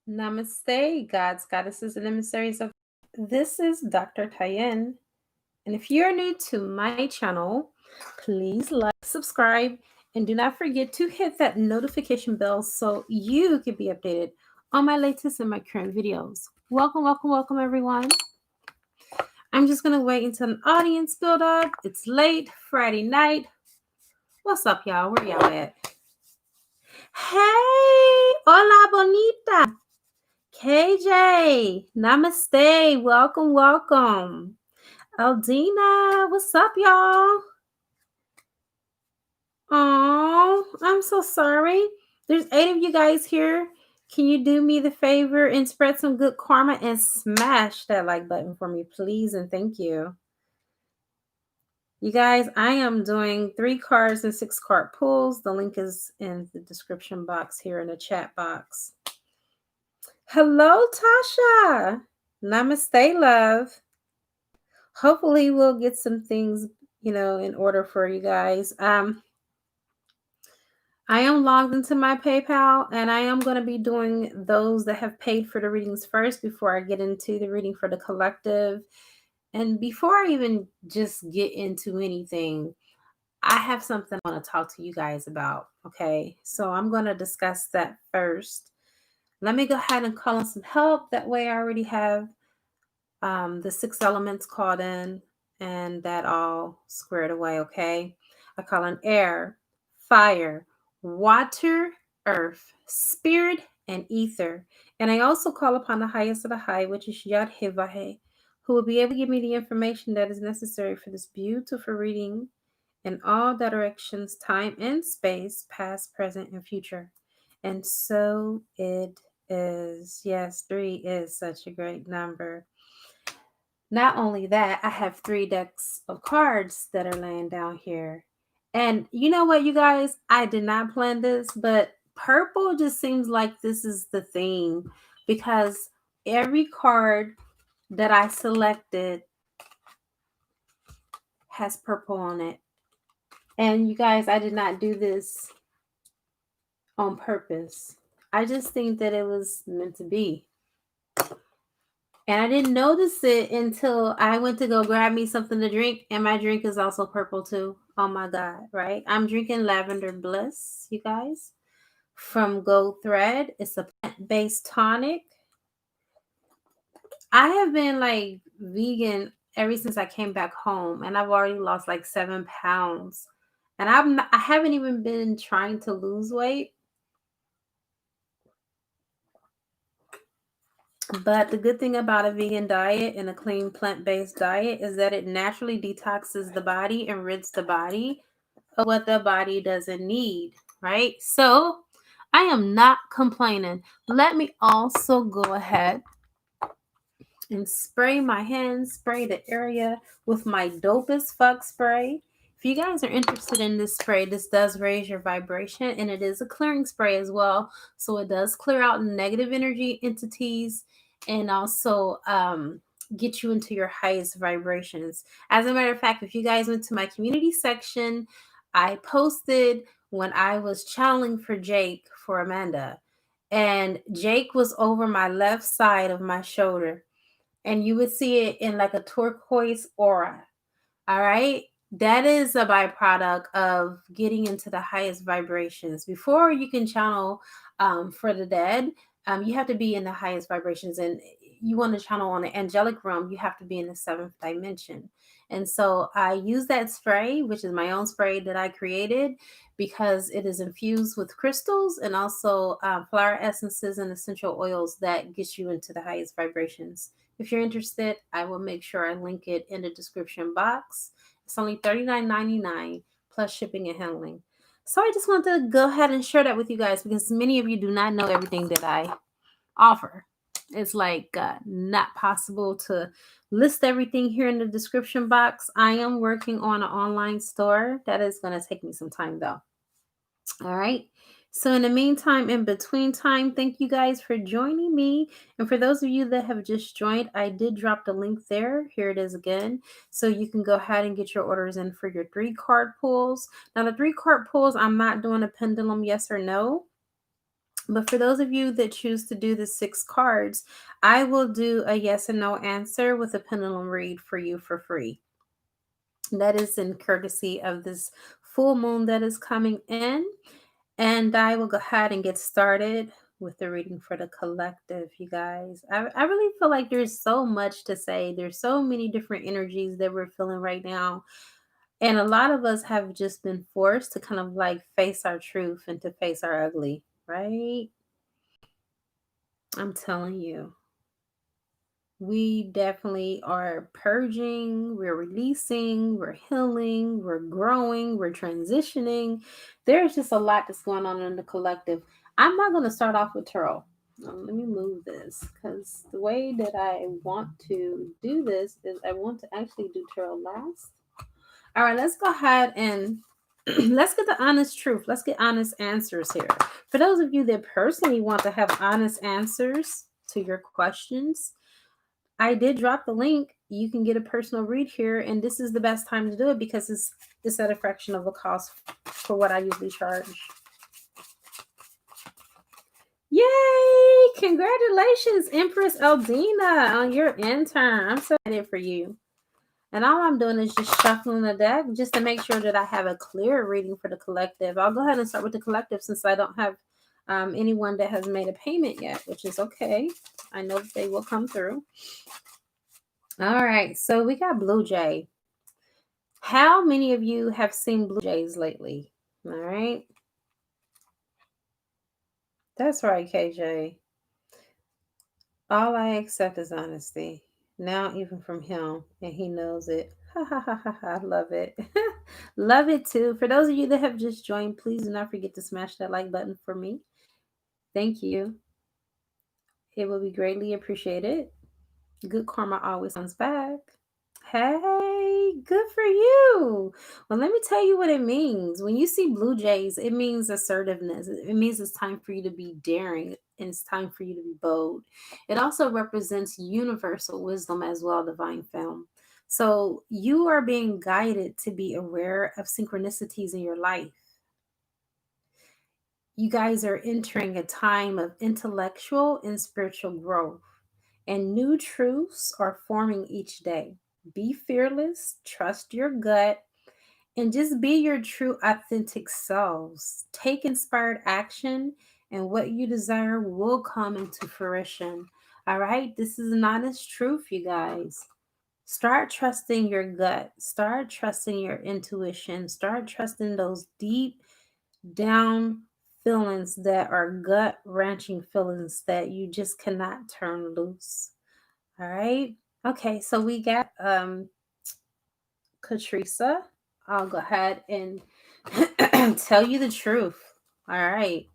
Namaste, gods, goddesses, and emissaries of. This is Dr. Tayen, and if you're new to my channel, please like, subscribe, and do not forget to hit that notification bell so you can be updated on my latest and my current videos. Welcome, welcome, welcome, everyone. I'm just gonna wait until an audience build up. It's late Friday night. What's up, y'all? Where y'all at? Hey, hola, bonita. KJ, namaste. Welcome, welcome. Aldina, what's up, y'all? Oh, I'm so sorry. There's 8 of you guys here. Can you do me the favor and spread some good karma and smash that like button for me, please? And thank you. You guys, I am doing 3 cards and 6 card pulls. The link is in the description box here in the chat box. Hello, Tasha. Namaste, love. Hopefully we'll get some things, in order for you guys. I am logged into my PayPal and I am going to be doing those that have paid for the readings first before I get into the reading for the collective. And before I even just get into anything, I have something I want to talk to you guys about. Okay. So I'm going to discuss that first. Let me go ahead and call in some help. That way I already have the 6 elements called in and that all squared away. Okay. I call in air, fire, water, earth, spirit, and ether. And I also call upon the highest of the high, which is Yad Hevahe, who will be able to give me the information that is necessary for this beautiful reading in all directions, time and space, past, present, and future. And so it is. Yes, 3 is such a great number. Not only that, I have 3 decks of cards that are laying down here. And you know what, you guys? I did not plan this, but purple just seems like this is the theme because every card that I selected has purple on it. And you guys, I did not do this on purpose. I just think that it was meant to be. And I didn't notice it until I went to go grab me something to drink, and my drink is also purple too. Oh my God, right? I'm drinking Lavender Bliss, you guys, from Gold Thread. It's a plant-based tonic. I have been like vegan ever since I came back home, and I've already lost like 7 pounds. And I haven't even been trying to lose weight. But the good thing about a vegan diet and a clean plant-based diet is that it naturally detoxes the body and rids the body of what the body doesn't need, right? So I am not complaining. Let me also go ahead and spray my hands, spray the area with my dopest fuck spray. If you guys are interested in this spray, this does raise your vibration and it is a clearing spray as well. So it does clear out negative energy entities and also get you into your highest vibrations. As a matter of fact, if you guys went to my community section, I posted when I was channeling for Jake for Amanda. And Jake was over my left side of my shoulder and you would see it in like a turquoise aura. All right. That is a byproduct of getting into the highest vibrations. Before you can channel for the dead, you have to be in the highest vibrations. And you want to channel on the angelic realm, you have to be in the 7th dimension. And so I use that spray, which is my own spray that I created because it is infused with crystals and also flower essences and essential oils that get you into the highest vibrations. If you're interested, I will make sure I link it in the description box. It's only $39.99 plus shipping and handling. So I just wanted to go ahead and share that with you guys because many of you do not know everything that I offer. It's like not possible to list everything here in the description box. I am working on an online store. That is going to take me some time though. All right. So in the meantime, in between time, thank you guys for joining me. And for those of you that have just joined, I did drop the link there. Here it is again. So you can go ahead and get your orders in for your 3 card pulls. Now the 3 card pulls, I'm not doing a pendulum yes or no. But for those of you that choose to do the 6 cards, I will do a yes and no answer with a pendulum read for you for free. That is in courtesy of this full moon that is coming in. And I will go ahead and get started with the reading for the collective, you guys. I really feel like there's so much to say. There's so many different energies that we're feeling right now. And a lot of us have just been forced to kind of like face our truth and to face our ugly, right? I'm telling you. We definitely are purging, we're releasing, we're healing, we're growing, we're transitioning. There's just a lot that's going on in the collective. I'm not going to start off with tarot. Let me move this because the way that I want to do this is I want to actually do tarot last. All right, let's go ahead and let's get the honest truth. Let's get honest answers here. For those of you that personally want to have honest answers to your questions, I did drop the link. You can get a personal read here, and this is the best time to do it because it's at a fraction of the cost for what I usually charge. Yay! Congratulations, Empress Eldina, on your intern. I'm so excited for you. And all I'm doing is just shuffling the deck just to make sure that I have a clear reading for the collective. I'll go ahead and start with the collective since I don't have anyone that has made a payment yet, which is okay. I know that they will come through. All right, so we got Blue Jay. How many of you have seen Blue Jays lately? All right. That's right, KJ. All I accept is honesty. Now, even from him, and he knows it. Ha ha ha ha ha. Love it. Love it too. For those of you that have just joined, please do not forget to smash that like button for me. Thank you. It will be greatly appreciated. Good karma always comes back. Hey, good for you. Well, let me tell you what it means. When you see Blue Jays, it means assertiveness. It means it's time for you to be daring and it's time for you to be bold. It also represents universal wisdom as well, divine film. So you are being guided to be aware of synchronicities in your life. You guys are entering a time of intellectual and spiritual growth, and new truths are forming each day. Be fearless, trust your gut, and just be your true, authentic selves. Take inspired action, and what you desire will come into fruition. All right, this is an honest truth, you guys. Start trusting your gut, start trusting your intuition, start trusting those deep down feelings that are gut wrenching feelings that you just cannot turn loose. All right. Okay, so we got Katrisa. I'll go ahead and tell you the truth. All right.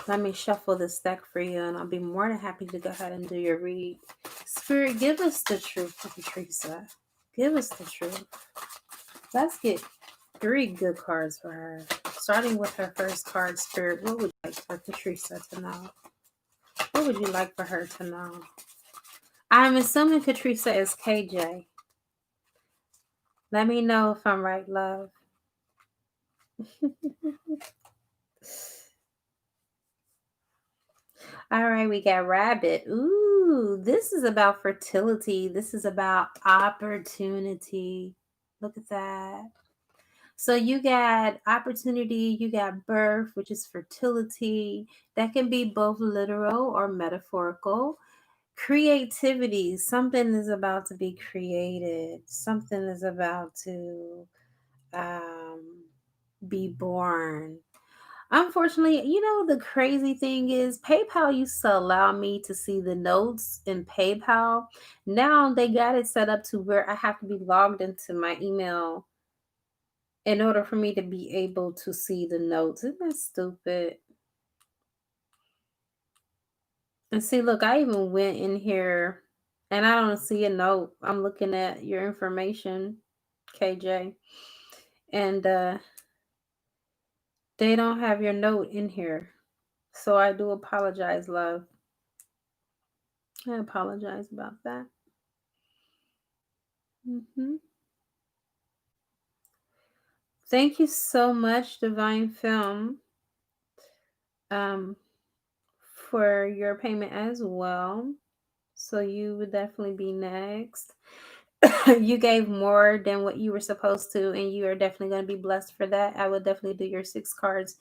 Let me shuffle this deck for you, and I'll be more than happy to go ahead and do your read. Spirit, give us the truth for Katrisa. Give us the truth. Let's get 3 good cards for her. Starting with her first card, Spirit, what would you like for Katrisa to know? What would you like for her to know? I'm assuming Katrisa is KJ. Let me know if I'm right, love. All right, we got Rabbit. Ooh, this is about fertility. This is about opportunity. Look at that. So you got opportunity, you got birth, which is fertility. That can be both literal or metaphorical. Creativity, something is about to be created. Something is about to um, be born. Unfortunately, the crazy thing is PayPal used to allow me to see the notes in PayPal. Now they got it set up to where I have to be logged into my email in order for me to be able to see the notes. Isn't that stupid? And see, look, I even went in here and I don't see a note. I'm looking at your information, KJ. And they don't have your note in here. So I do apologize, love. I apologize about that. hmm Thank you so much, Divine Film. um for your payment as well. So you would definitely be next. You gave more than what you were supposed to, and you are definitely going to be blessed for that. I would definitely do your 6 cards.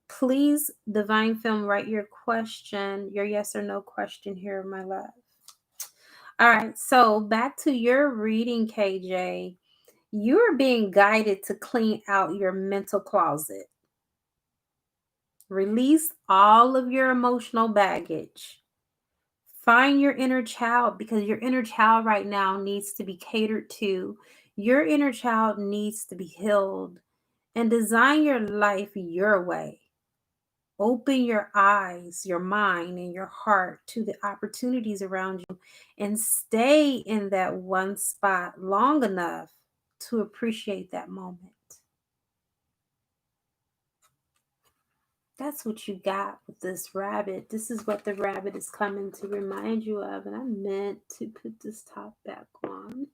Please, Divine Film, write your question, your yes or no question here, my love. All right, so back to your reading, KJ. You are being guided to clean out your mental closet. Release all of your emotional baggage. Find your inner child, because your inner child right now needs to be catered to. Your inner child needs to be healed, and design your life your way. Open your eyes, your mind, and your heart to the opportunities around you, and stay in that one spot long enough to appreciate that moment. That's what you got with this rabbit. This is what the rabbit is coming to remind you of. And I meant to put this top back on.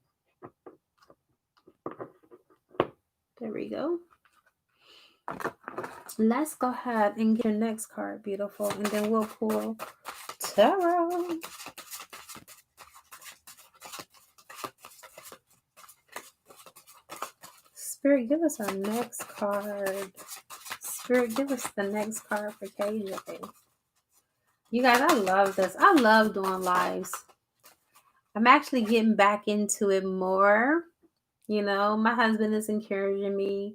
There we go. Let's go ahead and get your next card, beautiful. And then we'll pull tarot. Spirit, give us our next card. Spirit, give us the next card for KJ. You guys, I love this. I love doing lives. I'm actually getting back into it more. You know, my husband is encouraging me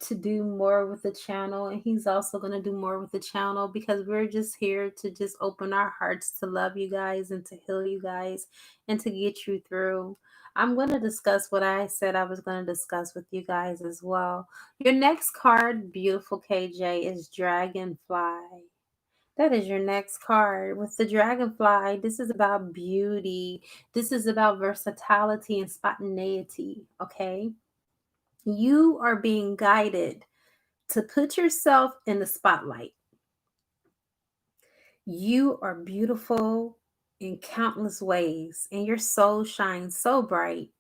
to do more with the channel, and he's also going to do more with the channel, because we're just here to just open our hearts to love you guys and to heal you guys and to get you through. I'm going to discuss what I said I was going to discuss with you guys as well. Your next card, beautiful KJ, is Dragonfly. That is your next card. With the dragonfly, this is about beauty. This is about versatility and spontaneity, okay? You are being guided to put yourself in the spotlight. You are beautiful in countless ways, and your soul shines so bright.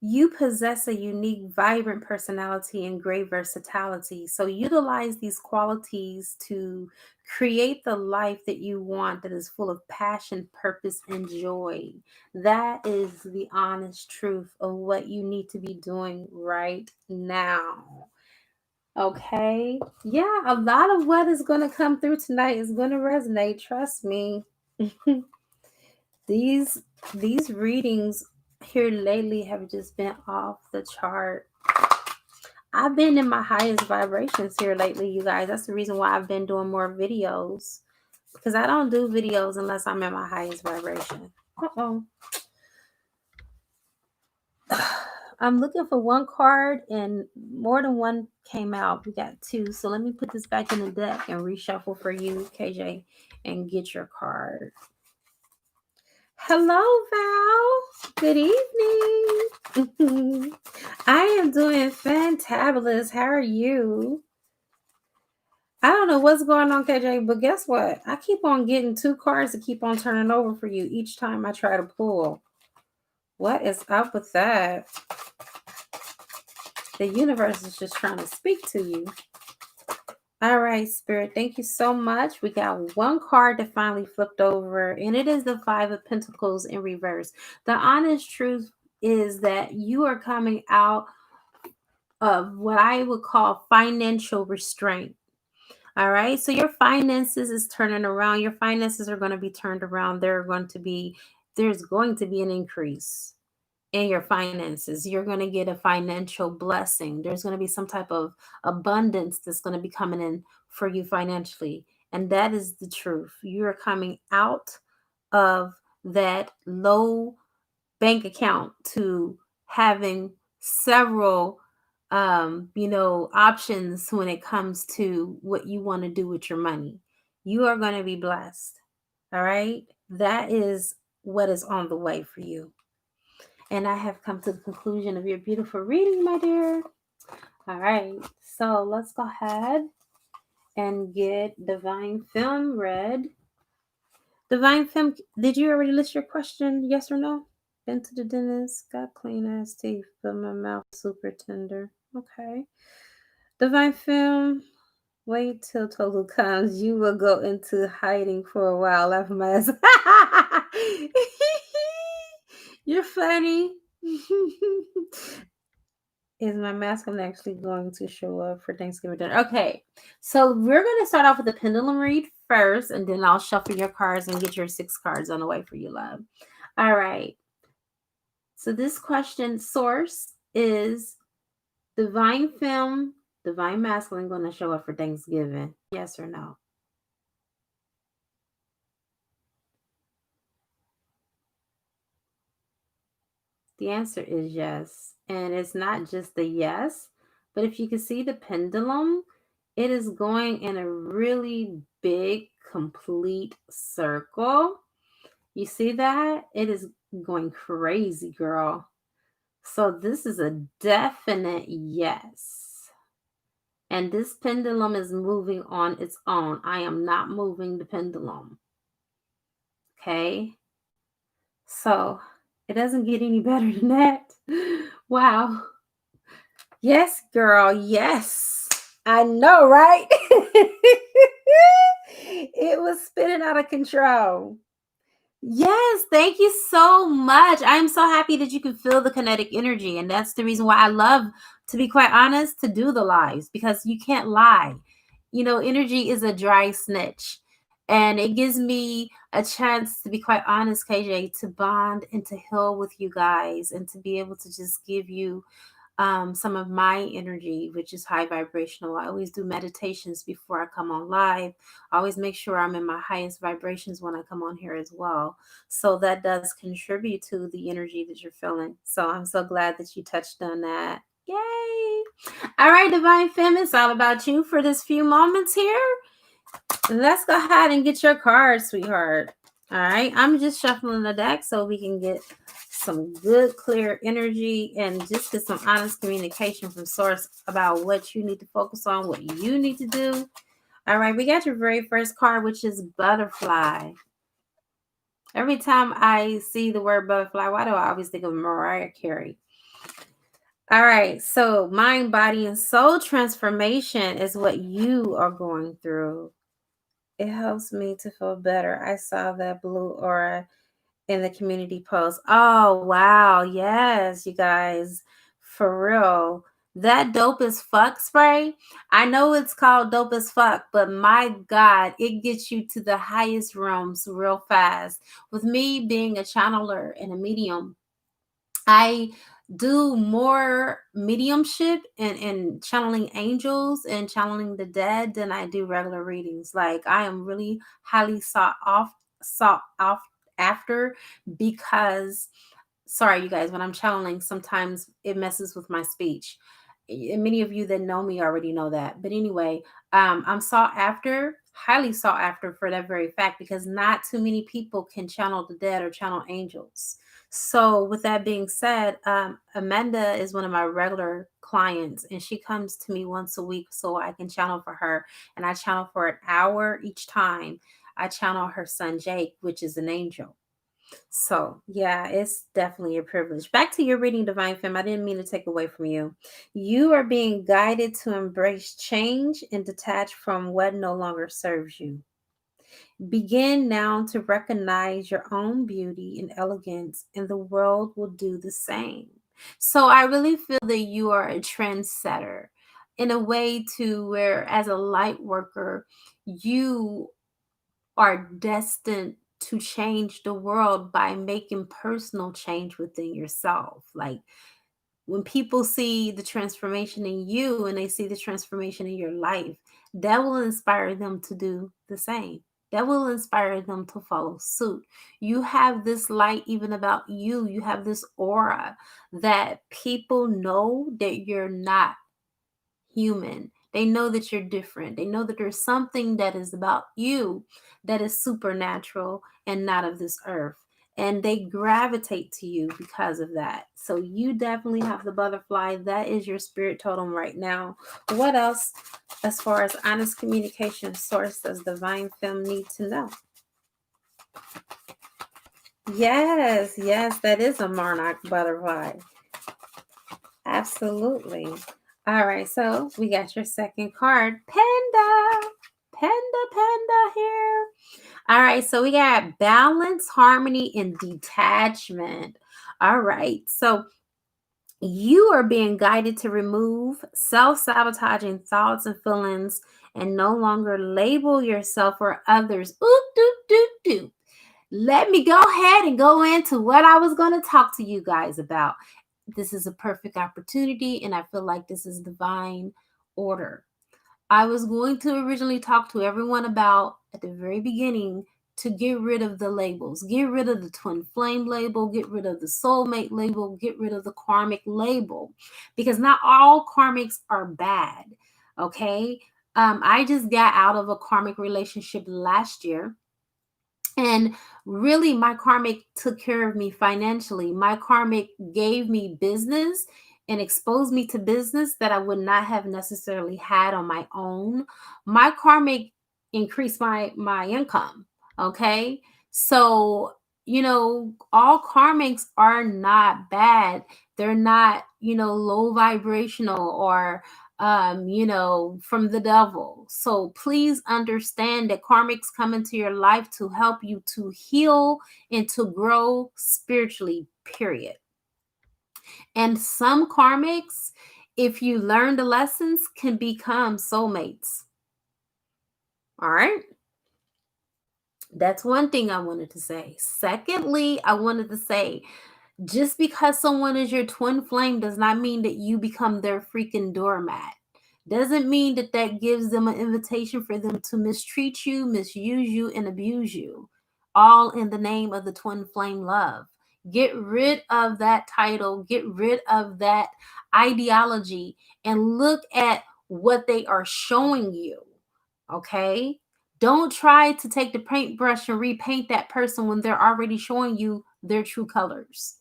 You possess a unique, vibrant personality and great versatility. So utilize these qualities to create the life that you want, that is full of passion, purpose, and joy. That is the honest truth of what you need to be doing right now. Okay. Yeah, a lot of what is going to come through tonight is going to resonate. Trust me. these these readings here lately have just been off the chart. I've been in my highest vibrations here lately, you guys. That's the reason why I've been doing more videos, because I don't do videos unless I'm in my highest vibration. Uh-oh. I'm looking for one card, and more than one came out. We got 2. So let me put this back in the deck and reshuffle for you, KJ, and get your card. Hello, Val. Good evening. I am doing fantabulous. How are you? I don't know what's going on, KJ, but guess what? I keep on getting 2 cards to keep on turning over for you each time I try to pull. What is up with that? The universe is just trying to speak to you. All right, Spirit, thank you so much. We got 1 card that finally flipped over, and it is the 5 of Pentacles in reverse. The honest truth is that you are coming out of what I would call financial restraint. All right, so your finances is turning around. Your finances are going to be turned around. There's going to be an increase in your finances. You're going to get a financial blessing. There's going to be some type of abundance that's going to be coming in for you financially. And that is the truth. You're coming out of that low bank account to having several options when it comes to what you want to do with your money. You are going to be blessed. All right? That is what is on the way for you. And I have come to the conclusion of your beautiful reading, my dear. All right, so let's go ahead and get Divine Film read. Divine Film, did you already list your question? Yes or no? Been to the dentist, got clean ass teeth, but my mouth super tender. Okay. Divine Film, Wait till Tolu comes. You will go into hiding for a while. Laugh my ass. You're funny. Is my masculine actually going to show up for Thanksgiving dinner? Okay, so we're going to start off with the pendulum read first, and then I'll shuffle your cards and get your 6 cards on the way for you, love. All right. So this question source is divine femme, divine masculine going to show up for Thanksgiving? Yes or no? The answer is yes. And it's not just the yes, but if you can see the pendulum, it is going in a really big, complete circle. You see that? It is going crazy, girl. So this is a definite yes. And this pendulum is moving on its own. I am not moving the pendulum. Okay? So it doesn't get any better than that. Wow. Yes, girl. Yes. I know, right? It was spinning out of control. Yes, thank you so much. I'm so happy that you can feel the kinetic energy. And that's the reason why I love, to be quite honest, to do the lives because you can't lie. Energy is a dry snitch. And it gives me a chance, to be quite honest, KJ, to bond and to heal with you guys and to be able to just give you some of my energy, which is high vibrational. I always do meditations before I come on live. I always make sure I'm in my highest vibrations when I come on here as well. So that does contribute to the energy that you're feeling. So I'm so glad that you touched on that. Yay! All right, Divine Femme, it's all about you for this few moments here. Let's go ahead and get your card, sweetheart. All right, I'm just shuffling the deck so we can get some good, clear energy and just get some honest communication from Source about what you need to focus on, what you need to do. All right, we got your very first card, which is Butterfly. Every time I see the word butterfly, why do I always think of Mariah Carey? All right, so mind, body, and soul transformation is what you are going through. It helps me to feel better. I saw that blue aura in the community post. Oh, wow. Yes, you guys. For real. That dope as fuck spray. I know it's called dope as fuck, but my God, it gets you to the highest realms real fast. With me being a channeler and a medium, I do more mediumship and channeling angels and channeling the dead than I do regular readings. Like I am really highly sought off after because sorry you guys, when I'm channeling, sometimes it messes with my speech. And many of you that know me already know that. But anyway, I'm sought after, highly sought after for that very fact because not too many people can channel the dead or channel angels. So, with that being said, Amanda is one of my regular clients, and she comes to me once a week so I can channel for her. And I channel for an hour each time. I channel her son Jake, which is an angel. So, yeah, it's definitely a privilege. Back to your reading, Divine Femme. I didn't mean to take away from you. You are being guided to embrace change and detach from what no longer serves you. Begin now to recognize your own beauty and elegance, and the world will do the same. So, I really feel that you are a trendsetter in a way to where, as a light worker, you are destined to change the world by making personal change within yourself. Like when people see the transformation in you and they see the transformation in your life, that will inspire them to do the same. That will inspire them to follow suit. You have this light even about you. You have this aura that people know that you're not human. They know that you're different. They know that there's something that is about you that is supernatural and not of this earth. And they gravitate to you because of that. So you definitely have the butterfly. That is your spirit totem right now. What else, as far as honest communication source, does Divine Femme need to know? Yes, yes, that is a monarch butterfly. Absolutely. All right, so we got your second card. Panda. Panda here. All right, so we got balance, harmony, and detachment. All right, so you are being guided to remove self-sabotaging thoughts and feelings and no longer label yourself or others. Oop, doop, doop, doop. Let me go ahead and go into what I was going to talk to you guys about. This is a perfect opportunity, and I feel like this is divine order. I was going to originally talk to everyone about at the very beginning to get rid of the labels, get rid of the twin flame label, get rid of the soulmate label, get rid of the karmic label, because not all karmics are bad. Okay. I just got out of a karmic relationship last year, and really, my karmic took care of me financially. My karmic gave me business and exposed me to business that I would not have necessarily had on my own. My karmic increased my income. Okay. So, all karmics are not bad. They're not, low vibrational or from the devil. So please understand that karmics come into your life to help you to heal and to grow spiritually, period. And some karmics, if you learn the lessons, can become soulmates. All right. That's one thing I wanted to say. Secondly, I wanted to say, just because someone is your twin flame does not mean that you become their freaking doormat. Doesn't mean that that gives them an invitation for them to mistreat you, misuse you, and abuse you, all in the name of the twin flame love. Get rid of that title, get rid of that ideology, and look at what they are showing you. Okay? Don't try to take the paintbrush and repaint that person when they're already showing you their true colors.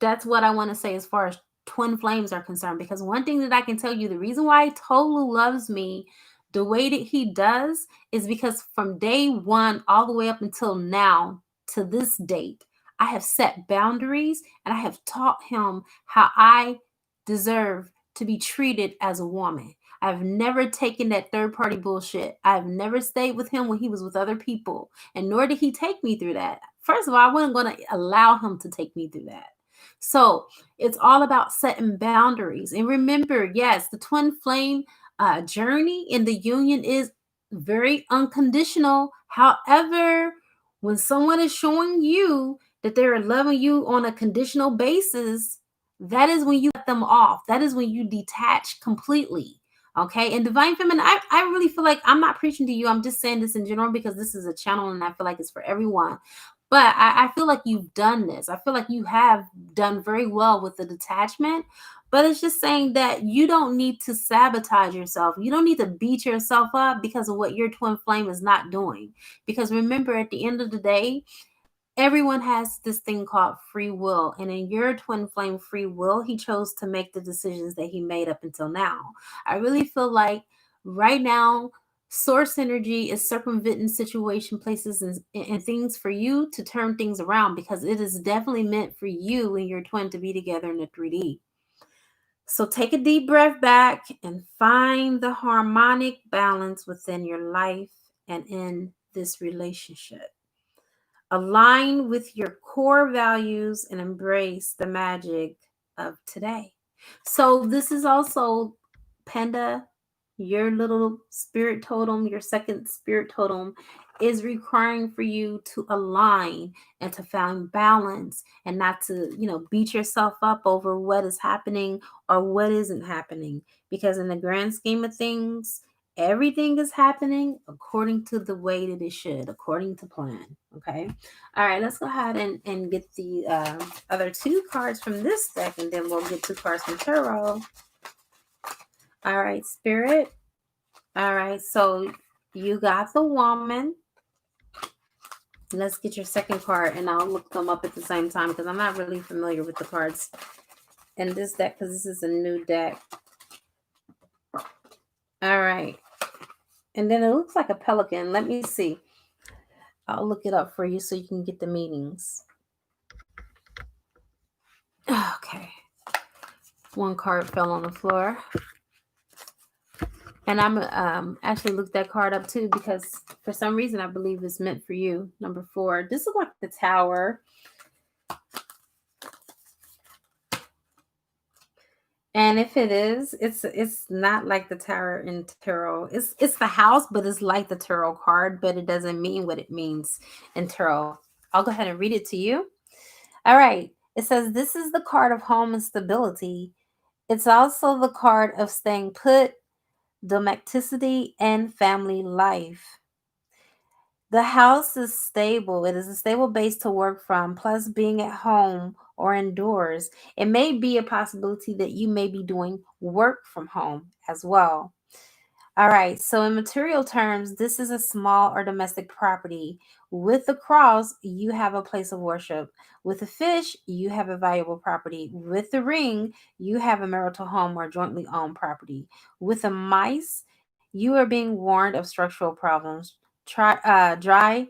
That's what I want to say as far as twin flames are concerned. Because one thing that I can tell you, the reason why Tolu loves me the way that he does is because from day one all the way up until now to this date, I have set boundaries and I have taught him how I deserve to be treated as a woman. I've never taken that third party bullshit. I've never stayed with him when he was with other people, and nor did he take me through that. First of all, I wasn't going to allow him to take me through that. So it's all about setting boundaries. And remember, yes, the twin flame journey in the union is very unconditional. However, when someone is showing you that they're loving you on a conditional basis, that is when you cut them off. That is when you detach completely. Okay. And divine feminine, I really feel like I'm not preaching to you. I'm just saying this in general because this is a channel and I feel like it's for everyone. But I feel like you've done this. I feel like you have done very well with the detachment. But it's just saying that you don't need to sabotage yourself. You don't need to beat yourself up because of what your twin flame is not doing. Because remember, at the end of the day, everyone has this thing called free will. And in your twin flame free will, he chose to make the decisions that he made up until now. I really feel like right now, source energy is circumventing situation, places, and things for you to turn things around because it is definitely meant for you and your twin to be together in the 3D. So take a deep breath back and find the harmonic balance within your life and in this relationship. Align with your core values and embrace the magic of today. So, this is also Panda, your little spirit totem, your second spirit totem is requiring for you to align and to find balance and not to, beat yourself up over what is happening or what isn't happening. Because in the grand scheme of things, everything is happening according to the way that it should, according to plan. Okay. All right, let's go ahead and get the other two cards from this deck, and then we'll get two cards from tarot. All right, Spirit. All right, so you got the Woman. Let's get your second card, and I'll look them up at the same time because I'm not really familiar with the cards in this deck because this is a new deck. All right. And then it looks like a pelican. Let me see. I'll look it up for you so you can get the meanings. Okay. One card fell on the floor. And I'm actually looked that card up too because for some reason I believe it's meant for you. Number 4. This is like the Tower. And if it is, it's not like the Tower in tarot. It's the house, but it's like the tarot card, but it doesn't mean what it means in tarot. I'll go ahead and read it to you. All right. It says this is the card of home and stability. It's also the card of staying put, domesticity, and family life. The house is stable. It is a stable base to work from, plus being at home or indoors. It may be a possibility that you may be doing work from home as well. All right, so in material terms, this is a small or domestic property. With the cross, you have a place of worship. With the fish, you have a valuable property. With the ring, you have a marital home or jointly owned property. With the mice, you are being warned of structural problems. Dry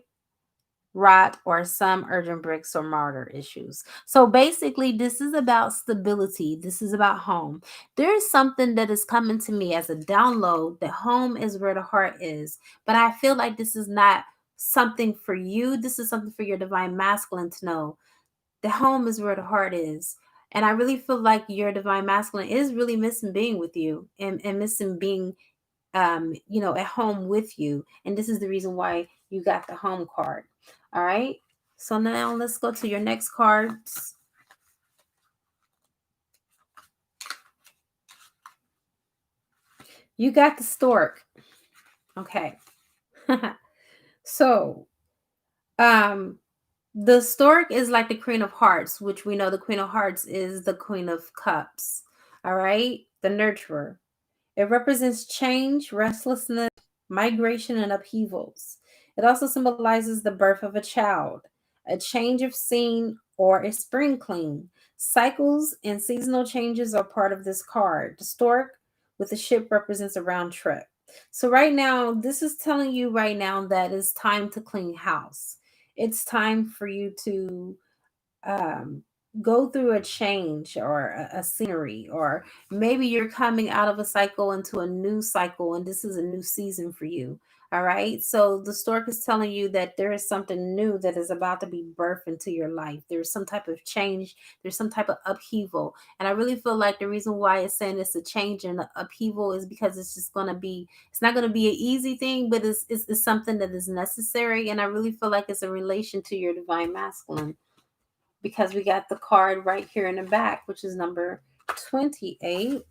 rot, or some urgent bricks or mortar issues. So basically, this is about stability. This is about home. There is something that is coming to me as a download that home is where the heart is. But I feel like this is not something for you. This is something for your divine masculine to know. The home is where the heart is. And I really feel like your divine masculine is really missing being with you and missing being at home with you. And this is the reason why you got the home card. All right. So now let's go to your next cards. You got the stork. Okay. So, um, the stork is like the Queen of Hearts, which we know the Queen of Hearts is the Queen of Cups. All right. The nurturer. It represents change, restlessness, migration, and upheavals. It also symbolizes the birth of a child, a change of scene, or a spring clean. Cycles and seasonal changes are part of this card. The stork with the ship represents a round trip. So, right now, this is telling you right now that it's time to clean house. It's time for you to um, go through a change or a scenery, or maybe you're coming out of a cycle into a new cycle, and this is a new season for you. All right. So the stork is telling you that there is something new that is about to be birthed into your life. There's some type of change. There's some type of upheaval. And I really feel like the reason why it's saying it's a change and upheaval is because it's just going to be, it's not going to be an easy thing, but it's something that is necessary. And I really feel like it's a relation to your divine masculine because we got the card right here in the back, which is number 28.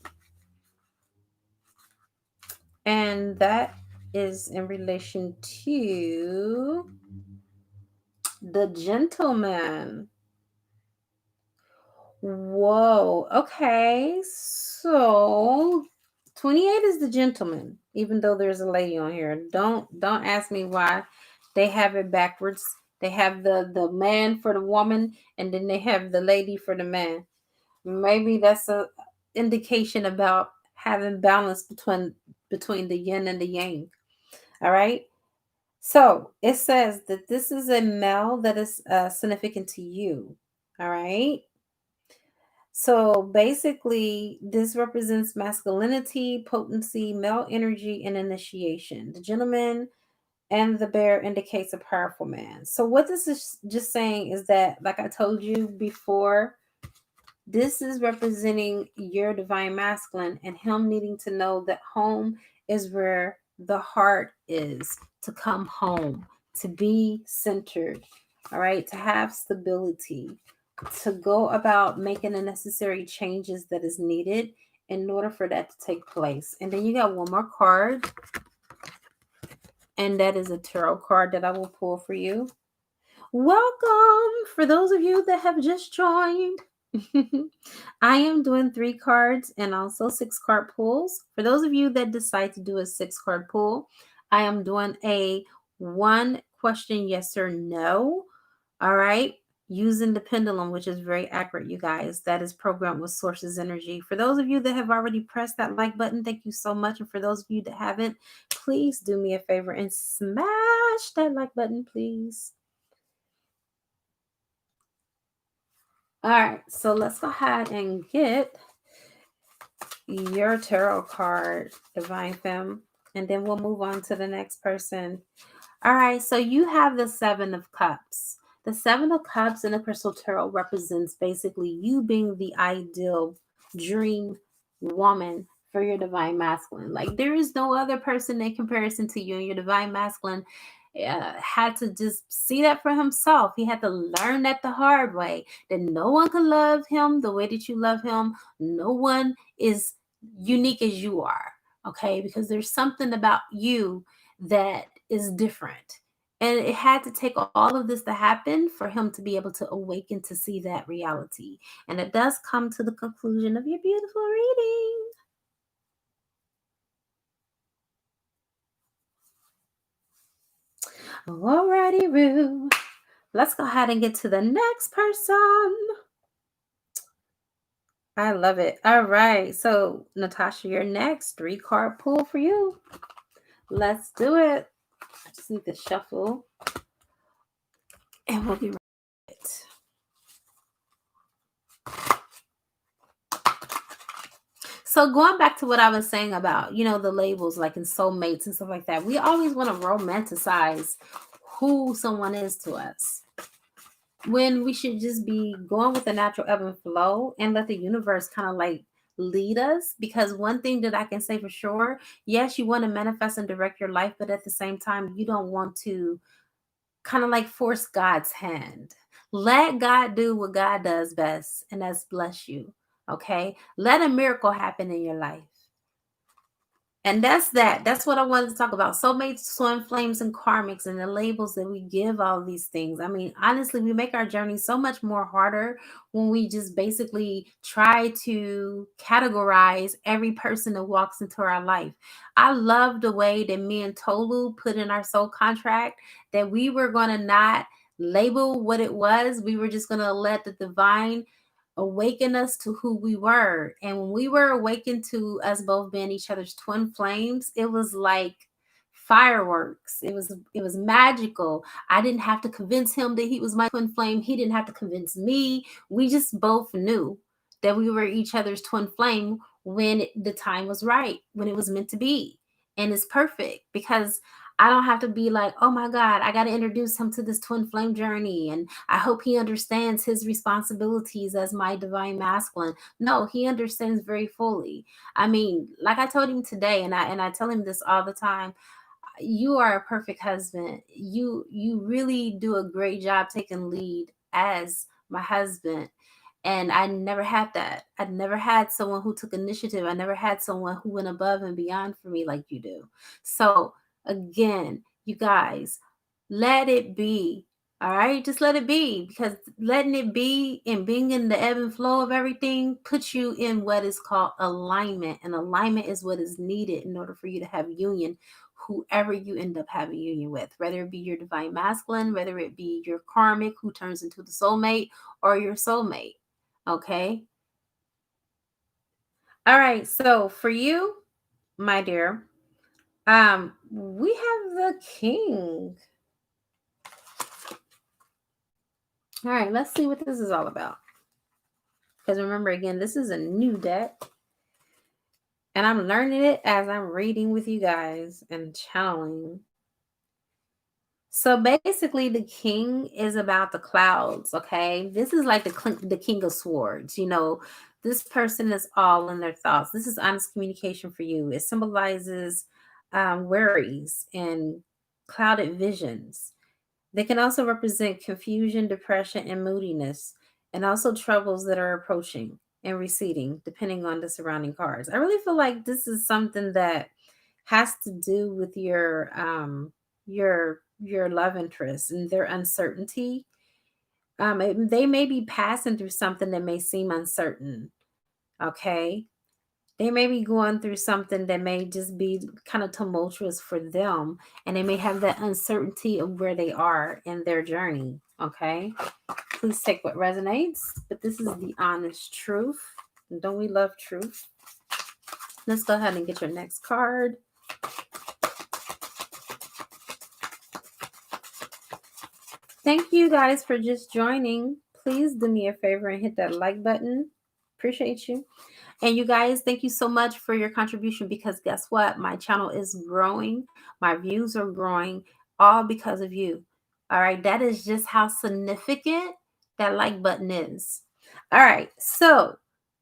And that is in relation to the gentleman. Whoa. Okay. So 28 is the gentleman, even though there's a lady on here. Don't ask me why they have it backwards. They have the man for the woman, and then they have the lady for the man. Maybe that's a indication about having balance between the yin and the yang. All right. So it says that this is a male that is significant to you. All right. So basically, this represents masculinity, potency, male energy, and initiation. The gentleman and the bear indicates a powerful man. So what this is just saying is that, like I told you before, this is representing your divine masculine and him needing to know that home is where the heart is, to come home, to be centered, all right, to have stability, to go about making the necessary changes that is needed in order for that to take place. And then you got one more card, and that is a tarot card that I will pull for you. Welcome for those of you that have just joined. I am doing 3 cards and also 6 card pulls. For those of you that decide to do a 6 card pull, I am doing a 1 question yes or no. All right. Using the pendulum, which is very accurate, you guys. That is programmed with Source's energy. For those of you that have already pressed that like button, thank you so much. And for those of you that haven't, please do me a favor and smash that like button, please. All right, so let's go ahead and get your tarot card, Divine Femme, and then we'll move on to the next person. All right, so you have the Seven of Cups. The Seven of Cups in the Crystal Tarot represents basically you being the ideal dream woman for your Divine Masculine. Like, there is no other person in comparison to you, and your Divine Masculine had to just see that for himself. He had to learn that the hard way, that no one can love him the way that you love him. No one is unique as you are, okay? Because there's something about you that is different. And it had to take all of this to happen for him to be able to awaken to see that reality. And it does come to the conclusion of your beautiful reading. Alrighty, Roo. Let's go ahead and get to the next person. I love it. All right. So, Natasha, you're next. 3-card pull for you. Let's do it. I just need to shuffle. And we'll be right back. So going back to what I was saying about, the labels like in soulmates and stuff like that, we always want to romanticize who someone is to us, when we should just be going with the natural ebb and flow and let the universe kind of like lead us. Because one thing that I can say for sure, yes, you want to manifest and direct your life, but at the same time, you don't want to kind of like force God's hand. Let God do what God does best, and that's bless you. Okay. Let a miracle happen in your life. And that's what I wanted to talk about. Soulmates, twin flames, and karmics, and the labels that we give all these things. I mean, honestly, we make our journey so much more harder when we just basically try to categorize every person that walks into our life. I love the way that me and Tolu put in our soul contract that we were going to not label what it was. We were just going to let the divine awaken us to who we were. And when we were awakened to us both being each other's twin flames, it was like fireworks. It was magical. I didn't have to convince him that he was my twin flame. He didn't have to convince me. We just both knew that we were each other's twin flame when the time was right, when it was meant to be. And it's perfect because I don't have to be like, oh my God, I got to introduce him to this twin flame journey. And I hope he understands his responsibilities as my divine masculine. No, he understands very fully. I mean, like I told him today, and I tell him this all the time, you are a perfect husband. You really do a great job taking lead as my husband. And I never had that. I never had someone who took initiative. I never had someone who went above and beyond for me like you do. So again, you guys, let it be. All right, just let it be, because letting it be and being in the ebb and flow of everything puts you in what is called alignment. And alignment is what is needed in order for you to have union, whoever you end up having union with, whether it be your divine masculine, whether it be your karmic who turns into the soulmate, or your soulmate. Okay. All right. So for you, my dear, we have the king. All right, let's see what this is all about. Because remember, again, this is a new deck. And I'm learning it as I'm reading with you guys and channeling. So basically, the king is about the clouds, okay? This is like the king of swords. This person is all in their thoughts. This is honest communication for you. It symbolizes worries and clouded visions. They can also represent confusion, depression, and moodiness, and also troubles that are approaching and receding, depending on the surrounding cards. I really feel like this is something that has to do with your love interest and their uncertainty. They may be passing through something that may seem uncertain. Okay, they may be going through something that may just be kind of tumultuous for them, and they may have that uncertainty of where they are in their journey. Okay, please take what resonates, but this is the honest truth. Don't we love truth? Let's go ahead and get your next card. Thank you guys for just joining. Please do me a favor and hit that like button. Appreciate you. And you guys, thank you so much for your contribution, because guess what? My channel is growing. My views are growing, all because of you. All right. That is just how significant that like button is. All right. So,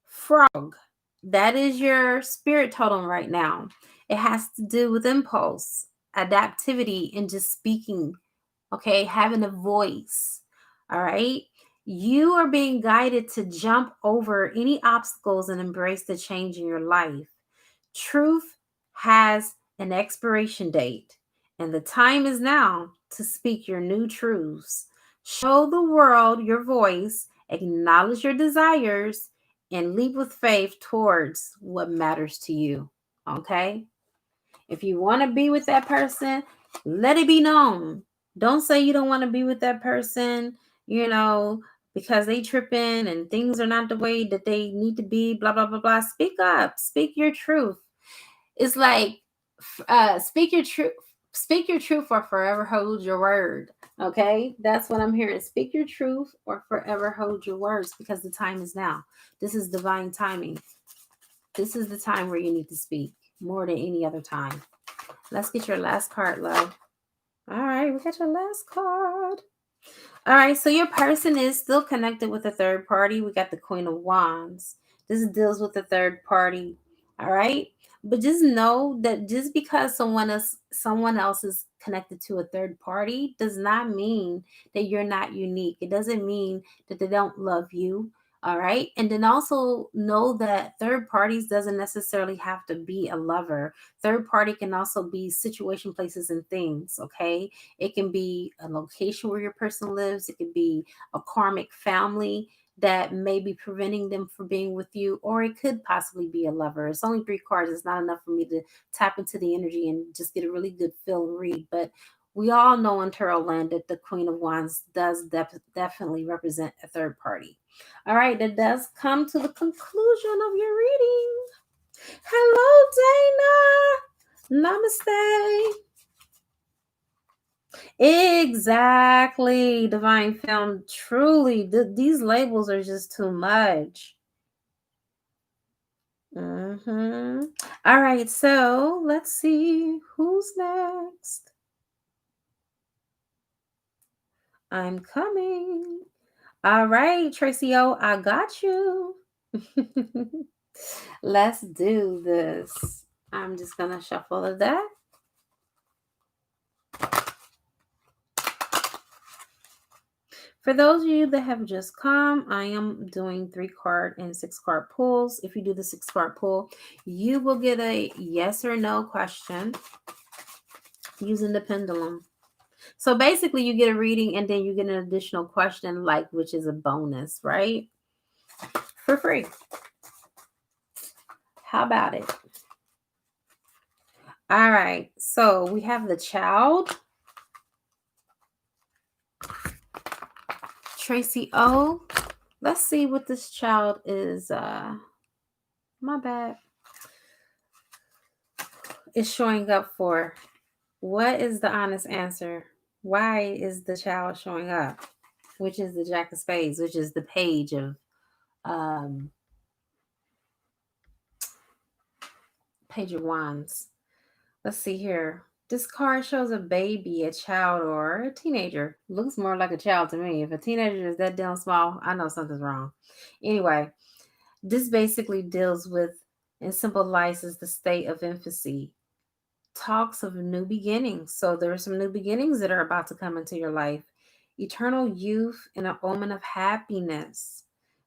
frog, that is your spirit totem right now. It has to do with impulse, adaptivity, and just speaking. Okay. Having a voice. All right. You are being guided to jump over any obstacles and embrace the change in your life. Truth has an expiration date, and the time is now to speak your new truths. Show the world your voice, acknowledge your desires, and leap with faith towards what matters to you. Okay? If you want to be with that person, let it be known. Don't say you don't want to be with that person, because they tripping and things are not the way that they need to be, blah, blah, blah, blah. Speak up. Speak your truth. It's like, speak your truth. Speak your truth or forever hold your word. Okay? That's what I'm hearing. Speak your truth or forever hold your words, because the time is now. This is divine timing. This is the time where you need to speak more than any other time. Let's get your last card, love. All right, we got your last card. All right, so your person is still connected with a third party. We got the Queen of Wands. This deals with the third party. All right, but just know that just because someone else is connected to a third party does not mean that you're not unique. It doesn't mean that they don't love you. All right, and then also know that third parties doesn't necessarily have to be a lover. Third party can also be situation, places, and things. Okay, it can be a location where your person lives. It could be a karmic family that may be preventing them from being with you, or it could possibly be a lover. It's only 3 cards. It's not enough for me to tap into the energy and just get a really good feel and read. But we all know in Tarot land that the Queen of Wands does definitely represent a third party. All right, that does come to the conclusion of your reading. Hello, Dana. Namaste. Exactly, Divine Film. Truly, these labels are just too much. All right, so let's see who's next. I'm coming. All right, Tracy O, I got you. Let's do this. I'm just gonna shuffle the deck. For those of you that have just come, I am doing 3-card and 6-card pulls. If you do the 6-card pull, you will get a yes or no question using the pendulum. So basically, you get a reading and then you get an additional question, which is a bonus, right? For free. How about it? All right. So we have the child. Tracy O. Let's see what this child is. My bad. Is showing up for. What is the honest answer? Why is the child showing up? Which is the Jack of Spades, which is the page of Page of Wands. Let's see here. This card shows a baby, a child, or a teenager. Looks more like a child to me. If a teenager is that damn small, I know something's wrong. Anyway, this basically deals with and symbolizes the state of infancy. Talks of new beginnings. So there are some new beginnings that are about to come into your life. Eternal youth and an omen of happiness.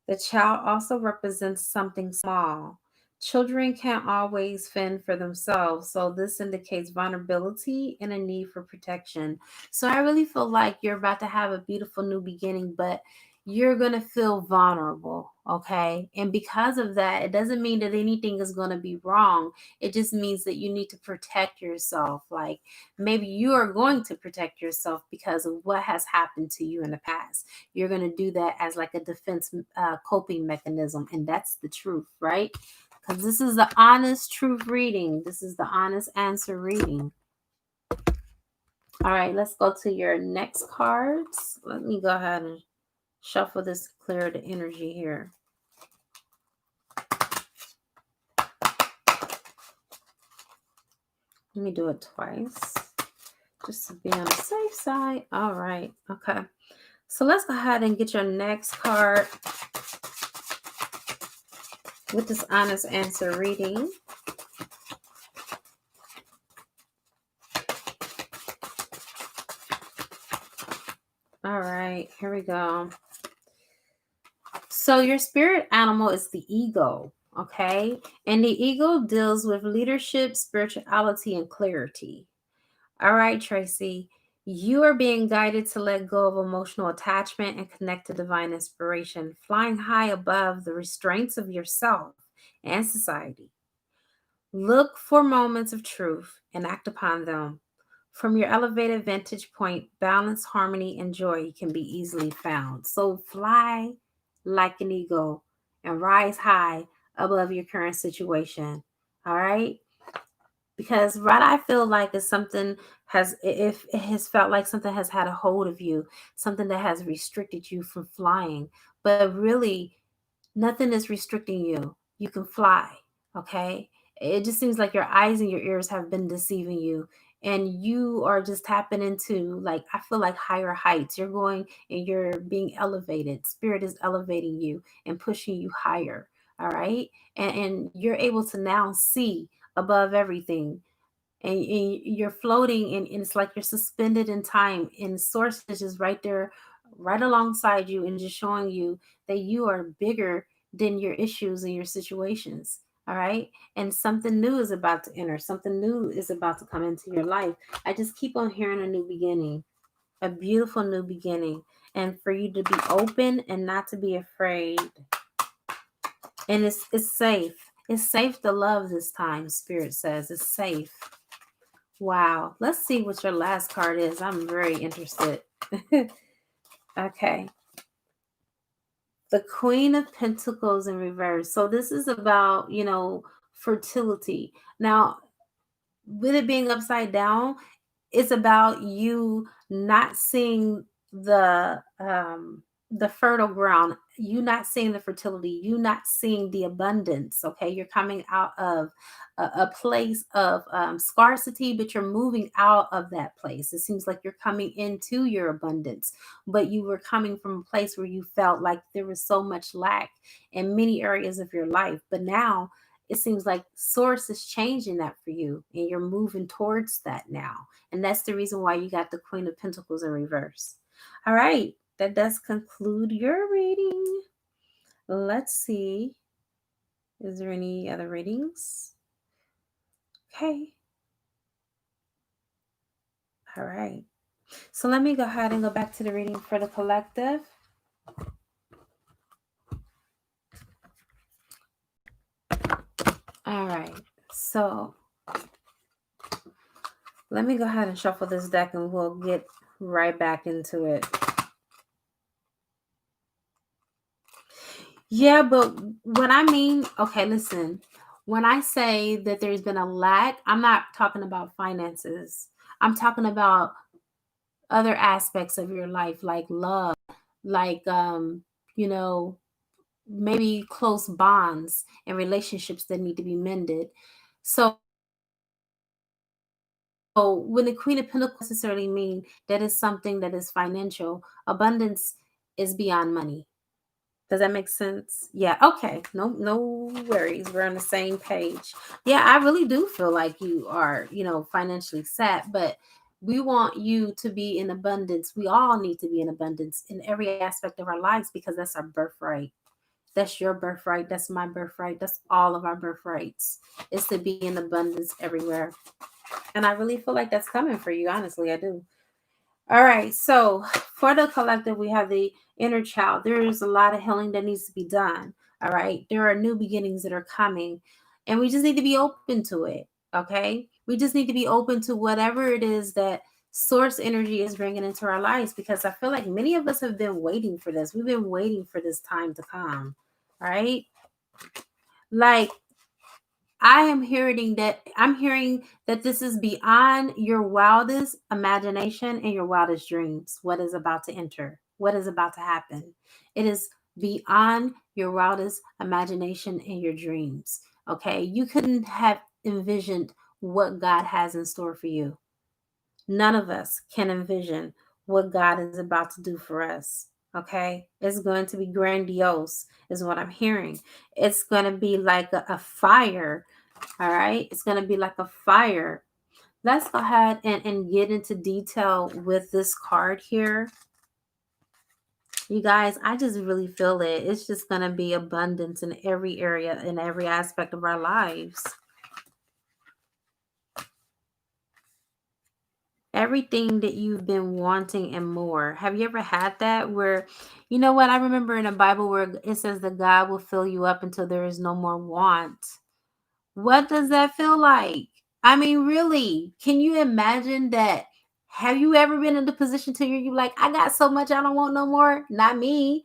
The child also represents something small. Children can't always fend for themselves, so this indicates vulnerability and a need for protection. So I really feel like you're about to have a beautiful new beginning, but you're going to feel vulnerable, okay? And because of that, it doesn't mean that anything is going to be wrong. It just means that you need to protect yourself. Like maybe you are going to protect yourself because of what has happened to you in the past. You're going to do that as like a defense coping mechanism. And that's the truth, right? Because this is the honest truth reading. This is the honest answer reading. All right, let's go to your next cards. Let me go ahead and shuffle this to clear the energy here. Let me do it twice just to be on the safe side. All right. Okay. So let's go ahead and get your next card with this honest answer reading. All right. Here we go. So your spirit animal is the ego. Okay. And the ego deals with leadership, spirituality, and clarity. All right, Tracy, you are being guided to let go of emotional attachment and connect to divine inspiration, flying high above the restraints of yourself and society. Look for moments of truth and act upon them. From your elevated vantage point, balance, harmony, and joy can be easily found. So fly like an eagle and rise high above your current situation. All right? Because what I feel like is something has, if it has felt like something has had a hold of you, something that has restricted you from flying, but really nothing is restricting you. You can fly. Okay. It just seems like your eyes and your ears have been deceiving you, and you are just tapping into, like, I feel like higher heights. You're going and you're being elevated. Spirit is elevating you and pushing you higher. All right. And you're able to now see above everything, and you're floating, and it's like you're suspended in time, and source is just right there, right alongside you, and just showing you that you are bigger than your issues and your situations. All right. And something new is about to enter, something new is about to come into your life. I just keep on hearing a new beginning, a beautiful new beginning, and for you to be open and not to be afraid. And it's safe. It's safe to love this time. Spirit says it's safe. Wow. Let's see what your last card is. I'm very interested. Okay. The Queen of Pentacles in reverse. So this is about, fertility. Now, with it being upside down, it's about you not seeing the fertile ground, you not seeing the fertility, you not seeing the abundance. Okay, you're coming out of a place of scarcity, but you're moving out of that place. It seems like you're coming into your abundance, but you were coming from a place where you felt like there was so much lack in many areas of your life, but now it seems like source is changing that for you, and you're moving towards that now. And that's the reason why you got the Queen of Pentacles in reverse. All right, that does conclude your reading. Let's see. Is there any other readings? Okay. All right. So let me go ahead and go back to the reading for the collective. All right. So let me go ahead and shuffle this deck, and we'll get right back into it. Yeah, but what I mean, okay, listen. When I say that there's been a lack, I'm not talking about finances. I'm talking about other aspects of your life, like love, like you know, maybe close bonds and relationships that need to be mended. So when the Queen of Pentacles necessarily mean that is something that is financial, abundance is beyond money. Does that make sense? Yeah. Okay. No worries. We're on the same page. Yeah, I really do feel like you are, financially set, but we want you to be in abundance. We all need to be in abundance in every aspect of our lives, because that's our birthright. That's your birthright. That's my birthright. That's all of our birthrights. Is to be in abundance everywhere. And I really feel like that's coming for you. Honestly, I do. All right. So for the collective, we have the inner child. There is a lot of healing that needs to be done. All right. There are new beginnings that are coming, and we just need to be open to it. Okay. We just need to be open to whatever it is that source energy is bringing into our lives, because I feel like many of us have been waiting for this. We've been waiting for this time to come. All right. Like, I'm hearing that this is beyond your wildest imagination and your wildest dreams. What is about to enter? What is about to happen? It is beyond your wildest imagination and your dreams. Okay? You couldn't have envisioned what God has in store for you. None of us can envision what God is about to do for us. Okay? It's going to be grandiose, is what I'm hearing. It's going to be like a fire. All right? It's going to be like a fire. Let's go ahead and get into detail with this card here. You guys, I just really feel it. It's just going to be abundance in every area, in every aspect of our lives. Everything that you've been wanting and more. Have you ever had that where, you know what? I remember in the Bible where it says that God will fill you up until there is no more want. What does that feel like? I mean, really, can you imagine that? Have you ever been in the position to you like, I got so much, I don't want no more? Not me.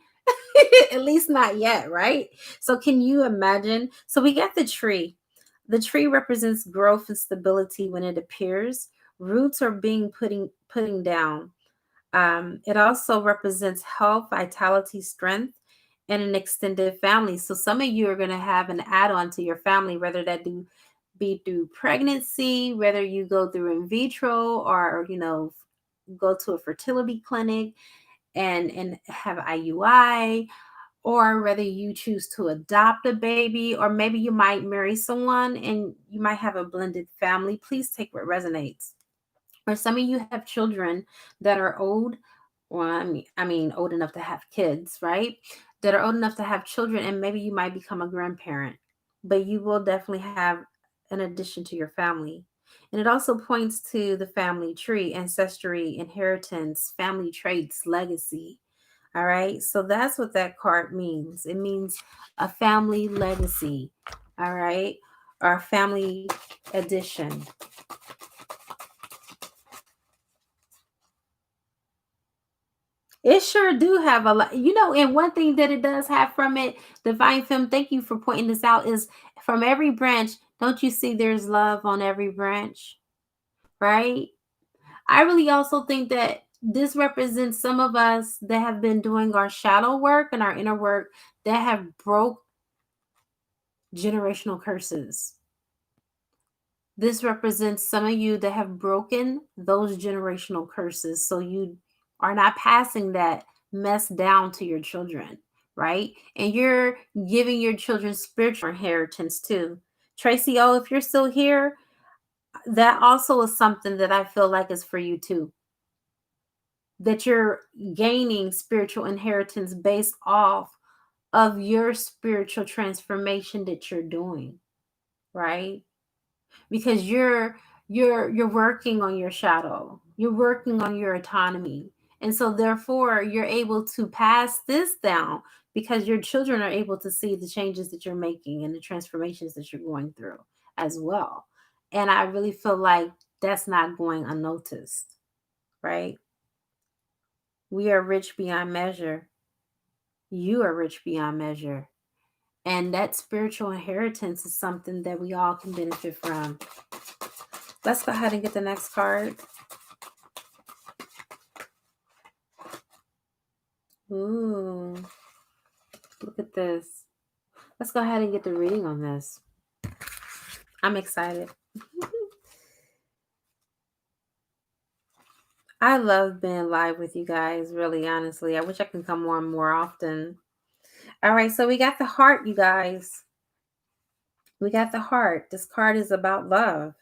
At least not yet, right? So can you imagine? So we got the tree. The tree represents growth and stability when it appears. Roots are being putting down. It also represents health, vitality, strength, and an extended family. So some of you are going to have an add-on to your family, whether that be through pregnancy, whether you go through in vitro or go to a fertility clinic and have IUI, or whether you choose to adopt a baby, or maybe you might marry someone and you might have a blended family. Please take what resonates. Or some of you have children that are old, well, I mean old enough to have kids, right? That are old enough to have children, and maybe you might become a grandparent, but you will definitely have an addition to your family. And it also points to the family tree, ancestry, inheritance, family traits, legacy. All right. So that's what that card means. It means a family legacy. All right. Or a family addition. It sure do have a lot. And one thing that it does have from it, Divine Film, thank you for pointing this out, is from every branch, don't you see there's love on every branch? Right? I really also think that this represents some of us that have been doing our shadow work and our inner work that have broke generational curses. This represents some of you that have broken those generational curses. So you are not passing that mess down to your children, right? And you're giving your children spiritual inheritance too. Tracy O, if you're still here, that also is something that I feel like is for you too. That you're gaining spiritual inheritance based off of your spiritual transformation that you're doing, right? Because you're working on your shadow, you're working on your autonomy, and so therefore you're able to pass this down because your children are able to see the changes that you're making and the transformations that you're going through as well. And I really feel like that's not going unnoticed, right? We are rich beyond measure. You are rich beyond measure, and that spiritual inheritance is something that we all can benefit from. Let's go ahead and get the next card. Ooh, look at this. Let's go ahead and get the reading on this. I'm excited. I love being live with you guys, really, honestly. I wish I could come on more often. All right, so we got the heart, you guys. We got the heart. This card is about love,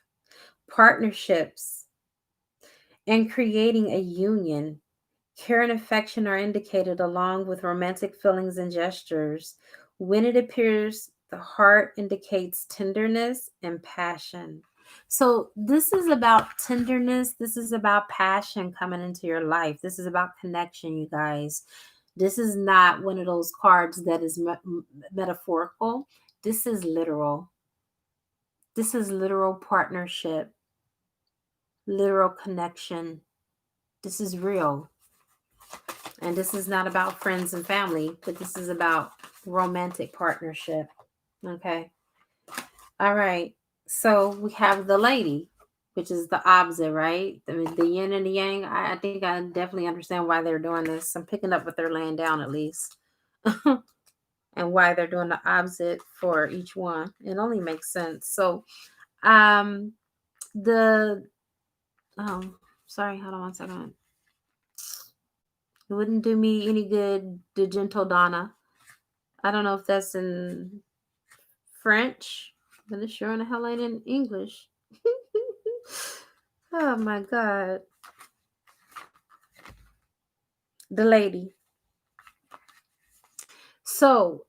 partnerships, and creating a union. Care and affection are indicated along with romantic feelings and gestures. When it appears, the heart indicates tenderness and passion. So, this is about tenderness. This is about passion coming into your life. This is about connection, you guys. This is not one of those cards that is metaphorical. This is literal. This is literal partnership, literal connection. This is real. And this is not about friends and family, but this is about romantic partnership. Okay. All right. So we have the lady, which is the opposite, right? The yin and the yang. I think I definitely understand why they're doing this. I'm picking up what they're laying down at least. And why they're doing the opposite for each one. It only makes sense. So the oh, sorry, hold on one second. It wouldn't do me any good. The gentle Donna. I don't know if that's in French, but it sure in the hell ain't in English. Oh my god. The lady. So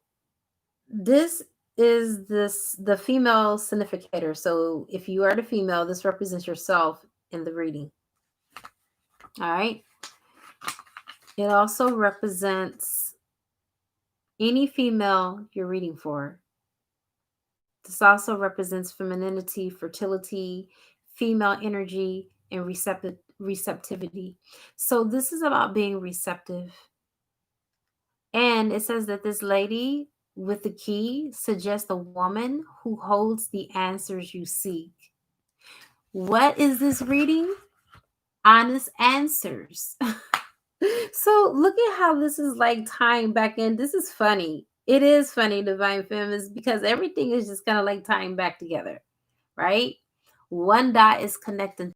this is the female significator. So if you are the female, this represents yourself in the reading. All right. It also represents any female you're reading for. This also represents femininity, fertility, female energy, and receptivity. So this is about being receptive. And it says that this lady with the key suggests a woman who holds the answers you seek. What is this reading? Honest answers. So look at how this is like tying back in. This is funny. It is funny, Divine Feminines, because everything is just kind of like tying back together, right? One dot is connecting.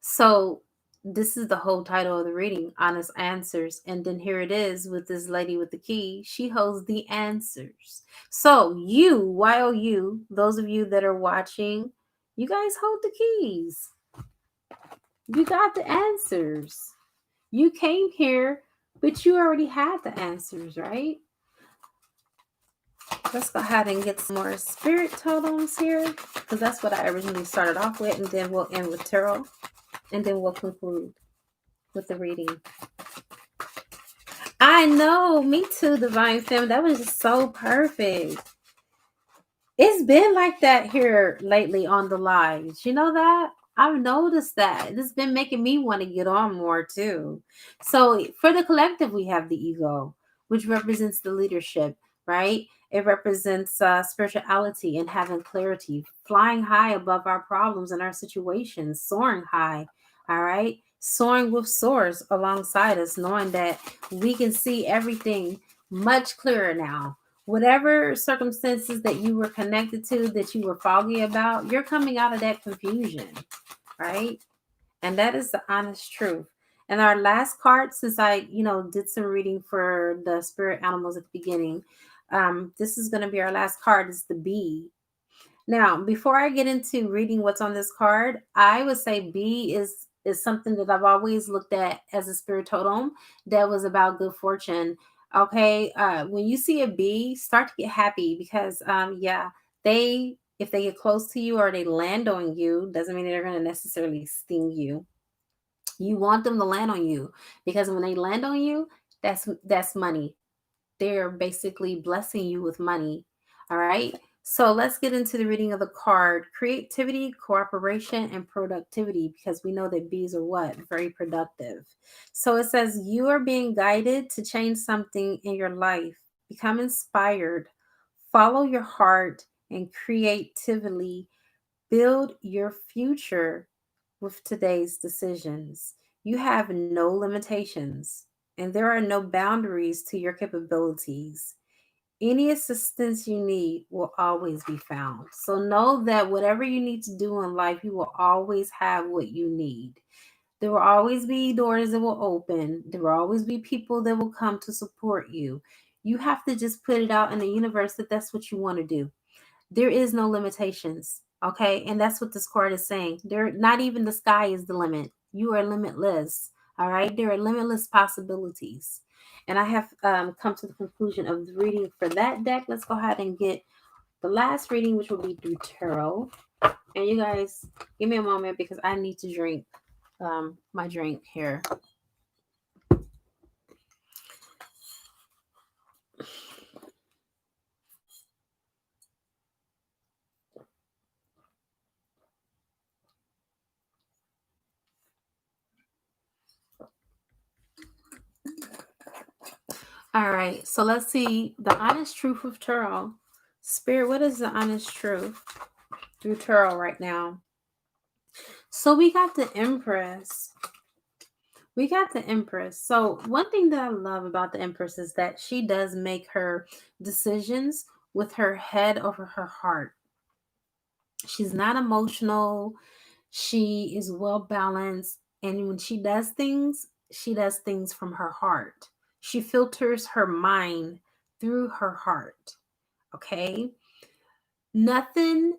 So this is the whole title of the reading, Honest Answers. And then here it is with this lady with the key. She holds the answers. So you, YOU, those of you that are watching, you guys hold the keys. You got the answers. You came here, but you already had the answers, right? Let's go ahead and get some more spirit totems here, because that's what I originally started off with, and then we'll end with tarot, and then we'll conclude with the reading. I know, me too, Divine Femme. That was just so perfect. It's been like that here lately on the lives. You know that? I've noticed that. It's been making me want to get on more too. So for the collective, we have the ego, which represents the leadership, right? It represents spirituality and having clarity, flying high above our problems and our situations, soaring high, all right? Soaring with source alongside us, knowing that we can see everything much clearer now. Whatever circumstances that you were connected to that you were foggy about, you're coming out of that confusion, right? And that is the honest truth. And our last card, since I, did some reading for the spirit animals at the beginning, this is going to be our last card, is the bee. Now, before I get into reading what's on this card, I would say bee is something that I've always looked at as a spirit totem that was about good fortune. Okay, when you see a bee, start to get happy because, they, if they get close to you or they land on you, doesn't mean they're going to necessarily sting you. You want them to land on you because when they land on you, that's money. They're basically blessing you with money. All right. So let's get into the reading of the card. Creativity, cooperation, and productivity, because we know that bees are what? Very productive. So it says you are being guided to change something in your life. Become inspired. Follow your heart and creatively build your future with today's decisions. You have no limitations and there are no boundaries to your capabilities. Any assistance you need will always be found. So know that whatever you need to do in life, you will always have what you need. There will always be doors that will open. There will always be people that will come to support you. You have to just put it out in the universe that that's what you want to do. There is no limitations. Okay. And that's what this card is saying. There, not even the sky is the limit. You are limitless. All right. There are limitless possibilities. And I have come to the conclusion of the reading for that deck. Let's go ahead and get the last reading, which will be through tarot. And you guys, give me a moment because I need to drink my drink here. All right, so let's see the honest truth of tarot. Spirit, what is the honest truth through tarot right now? So we got the Empress. We got the Empress. So one thing that I love about the Empress is that she does make her decisions with her head over her heart. She's not emotional. She is well balanced. And when she does things from her heart. She filters her mind through her heart. Okay. Nothing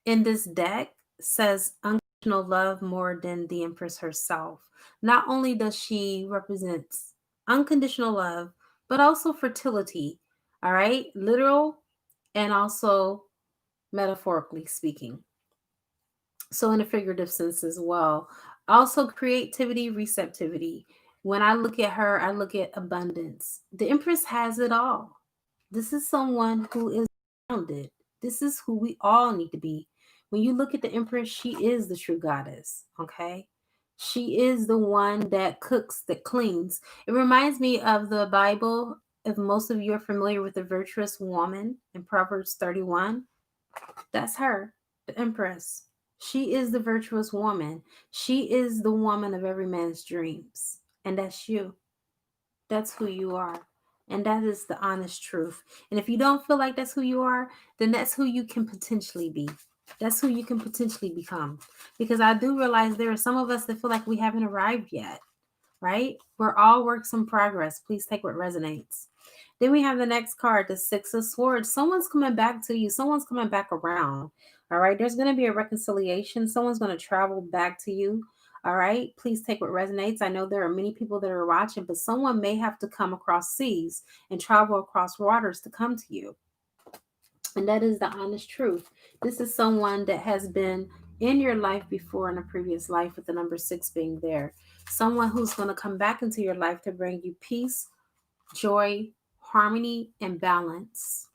in this deck says unconditional love more than the Empress herself. Not only does she represent unconditional love, but also fertility. All right. Literal and also metaphorically speaking. So, in a figurative sense as well. Also, creativity, receptivity. When I look at her, I look at abundance. The Empress has it all. This is someone who is grounded. This is who we all need to be. When you look at the Empress, she is the true goddess. Okay. She is the one that cooks, that cleans. It reminds me of the Bible. If most of you are familiar with the virtuous woman in Proverbs 31, that's her, the Empress. She is the virtuous woman. She is the woman of every man's dreams. And that's you. That's who you are. And that is the honest truth. And if you don't feel like that's who you are, then that's who you can potentially be. That's who you can potentially become. Because I do realize there are some of us that feel like we haven't arrived yet, right? We're all works in progress. Please take what resonates. Then we have the next card, the Six of Swords. Someone's coming back to you. Someone's coming back around. All right. There's going to be a reconciliation. Someone's going to travel back to you. All right. Please take what resonates. I know there are many people that are watching, but someone may have to come across seas and travel across waters to come to you. And that is the honest truth. This is someone that has been in your life before in a previous life, with the number 6 being there. Someone who's going to come back into your life to bring you peace, joy, harmony, and balance.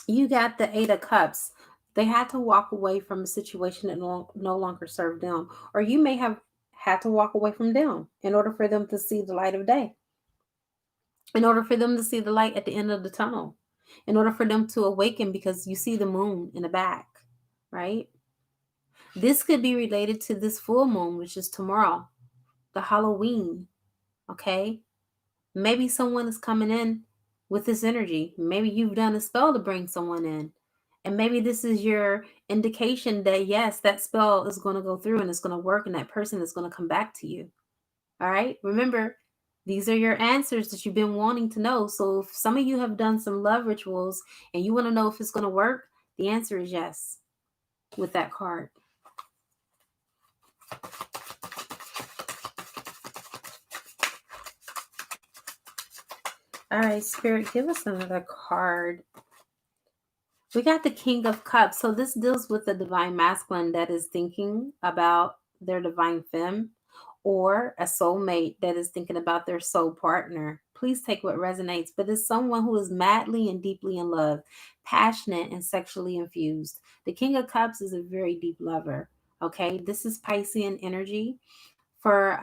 You got the 8 of Cups. They had to walk away from a situation that no longer served them, or you may have had to walk away from them in order for them to see the light of day, in order for them to see the light at the end of the tunnel, in order for them to awaken, because you see the moon in the back, right? This could be related to this full moon, which is tomorrow, the Halloween, okay? Maybe someone is coming in with this energy. Maybe you've done a spell to bring someone in. And maybe this is your indication that, yes, that spell is going to go through and it's going to work, and that person is going to come back to you. All right. Remember, these are your answers that you've been wanting to know. So if some of you have done some love rituals and you want to know if it's going to work, the answer is yes with that card. All right, Spirit, give us another card. We got the King of Cups. So this deals with the divine masculine that is thinking about their divine femme, or a soulmate that is thinking about their soul partner. Please take what resonates, but it's someone who is madly and deeply in love, passionate and sexually infused. The King of Cups is a very deep lover. Okay, this is Piscean energy. For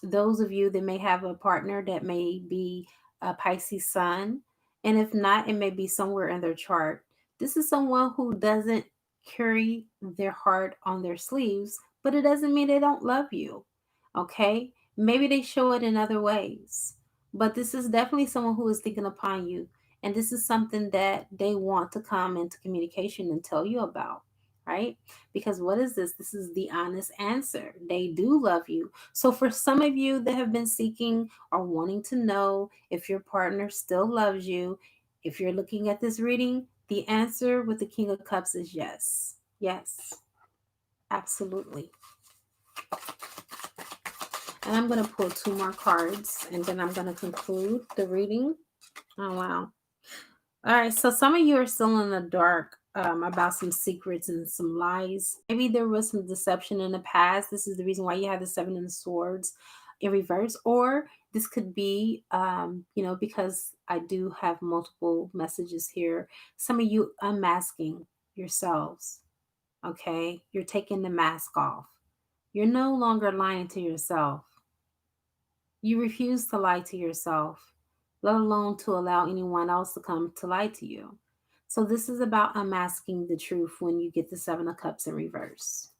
those of you that may have a partner that may be a Pisces sun, and if not, it may be somewhere in their chart. This is someone who doesn't carry their heart on their sleeves, but it doesn't mean they don't love you. Okay? Maybe they show it in other ways, but this is definitely someone who is thinking upon you. And this is something that they want to come into communication and tell you about, right? Because what is this? This is the honest answer. They do love you. So, for some of you that have been seeking or wanting to know if your partner still loves you, if you're looking at this reading, the answer with the King of Cups is yes. Yes, absolutely. And I'm going to pull 2 more cards and then I'm going to conclude the reading. Oh, wow. All right, so some of you are still in the dark about some secrets and some lies. Maybe there was some deception in the past. This is the reason why you have the 7 of Swords in reverse. Or this could be, because I do have multiple messages here. Some of you unmasking yourselves, okay? You're taking the mask off. You're no longer lying to yourself. You refuse to lie to yourself, let alone to allow anyone else to come to lie to you. So this is about unmasking the truth when you get the 7 of Cups in reverse.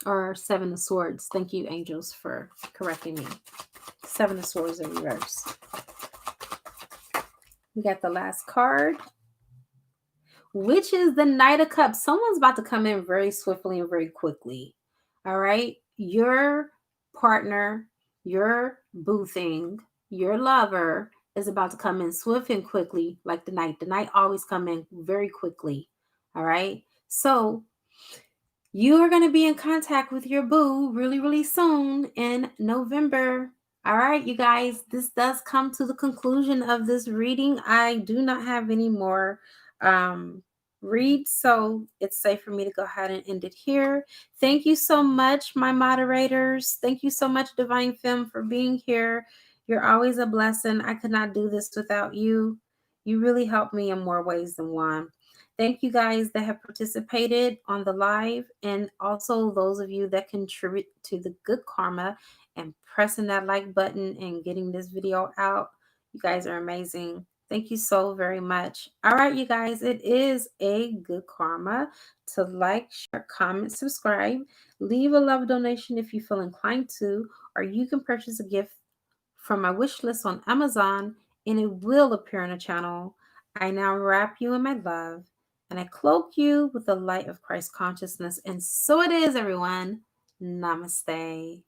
Or 7 of Swords. Thank you, angels, for correcting me. 7 of Swords in reverse. We got the last card. which is the Knight of Cups. Someone's about to come in very swiftly and very quickly. All right. Your partner, your boo thing, your lover is about to come in swift and quickly, like the Knight. The Knight always come in very quickly. All right. So you are going to be in contact with your boo really, really soon in November. All right, you guys, this does come to the conclusion of this reading. I do not have any more reads, so it's safe for me to go ahead and end it here. Thank you so much, my moderators. Thank you so much, Divine Femme, for being here. You're always a blessing. I could not do this without you. You really helped me in more ways than one. Thank you guys that have participated on the live, and also those of you that contribute to the good karma and pressing that like button and getting this video out. You guys are amazing. Thank you so very much. All right, you guys, it is a good karma to like, share, comment, subscribe, leave a love donation if you feel inclined to, or you can purchase a gift from my wish list on Amazon and it will appear on the channel. I now wrap you in my love and I cloak you with the light of Christ consciousness. And so it is, everyone. Namaste.